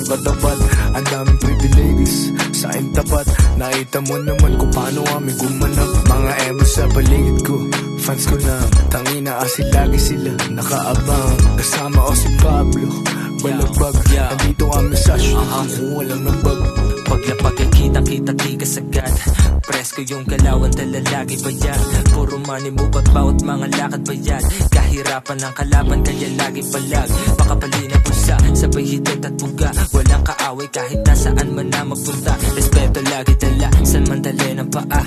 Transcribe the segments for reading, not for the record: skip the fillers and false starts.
walang katapat. Ang daming pretty ladies sa akin tapat. Nakita mo naman kung paano kami gumanap. Mga emo sa paligid ko, fans ko lang. Tangina kasi lagi sila nakaabang. Kasama ko si Pablo, balagbag. Nandito kami sa shoot kung walang nabag. Paglapag ay kitang-kita tigas agad. Presko yung galawan, dala lagi bayad. Puro money move at bawat mga lakad bayad. Kahirapan ng kalaban kaya lagi palag. Makapali na pusa, sabay hitot at buga. Walang kaaway kahit nasaan man na magpunta. Respeto lagi dala, san man dali ng paa.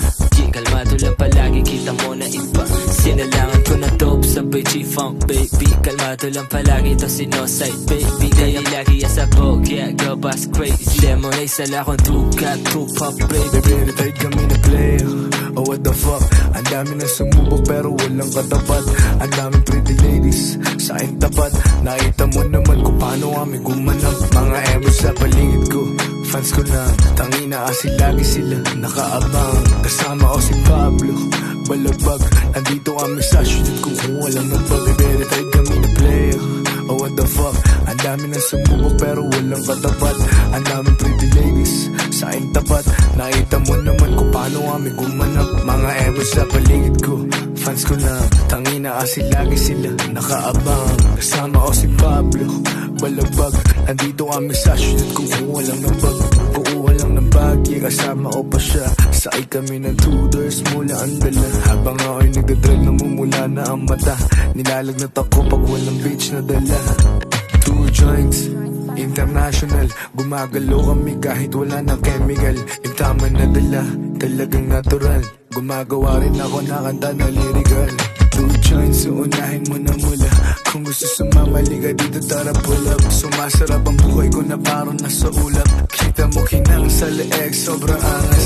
Kalmado lang palagi, kita mo na iba. Sinalangan ko na dope, sabay G-Funk baby. Kalmado lang palagi, to si ft.noside baby. Kaya lagi sa bog, yeah, go bus crazy. Lemonade sa lakon, tukat, pop baby. Retired kami na Playahh, oh what the fuck. Ang dami na sumubok pero walang katapat. Ang daming pretty ladies sa akin tapat. Nakita mo naman kung paano kami gumanap. Mga emo sa paligid ko, fans ko lang. Tangina kasi lagi sila nakaabang. Kasama ko si Pablo, balagbag. Nandito kami sa shoot kung walang nabag. Retired kami na Playahh, oh what the fuck. Ang dami na sumubok pero walang katapat. Ang daming pretty ladies sa akin tapat. Nakita mo naman kung paano kami gumanap. Mga emo sa paligid ko, fans ko lang. Tangina kasi lagi sila nakaabang. Kasama ko si Pablo, balagbag. Nandito kami sa shoot kung walang nabag. Kukuha lang ng bag, yeah, kasama ko pa siya. Sakay kami ng 2 doors mula ang dala. Habang ako'y nagdadrive, namumula na ang mata. Nilalagnat ako pag walang beach na dala. 2 joints, international. Gumagalo kami kahit wala ng chemical. Yung tama na dala, talagang natural. Gumagawa rin ako na kanta na lyrical. 2 joints, uunahin mo na mula. Kung gusto sumamali ka dito, tara pull up. Sumasarap ang buhay ko na parang nasa ulap. Kita mo kinang sa leeg, sobrang angas.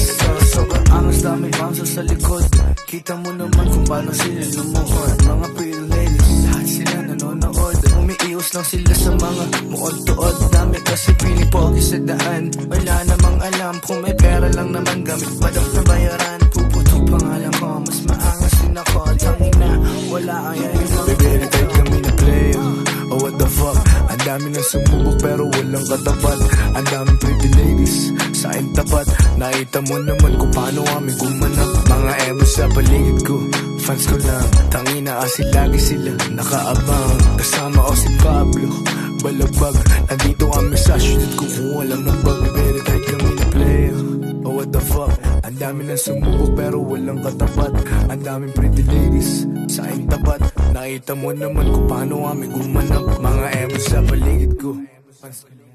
Sobrang angas, daming bouncer sa likod. Kita mo naman kung paano sila lumuhod. Mga pretty ladies, lahat sila nanonood. Umiiwas lang sila sa mga muod-tuod. Dami kasi pinipogi sa daan. Wala namang alam kung may pera lang naman. Gamit padap na bayaran. Puputok pangalan ko, mas maangas din ako. Tangina, wala kaya yung mga retired kami na Playahh, oh what the fuck. Ang dami na sumubok pero walang katapat. Ang daming pretty ladies sa akin tapat. Nakita mo naman kung paano kami gumanap. Mga emo sa paligid ko, fans ko lang. Tangina kasi lagi sila nakaabang. Kasama ko si Pablo, balagbag. Nandito kami sa shoot kung walang nabag. Retired kami na Playahh, oh what the fuck. Ang dami na sumubok pero walang katapat. Ang daming pretty ladies sa akin tapat. Nakita mo naman kung paano kami gumanap. Mga emo sa paligid ko, fans ko lang.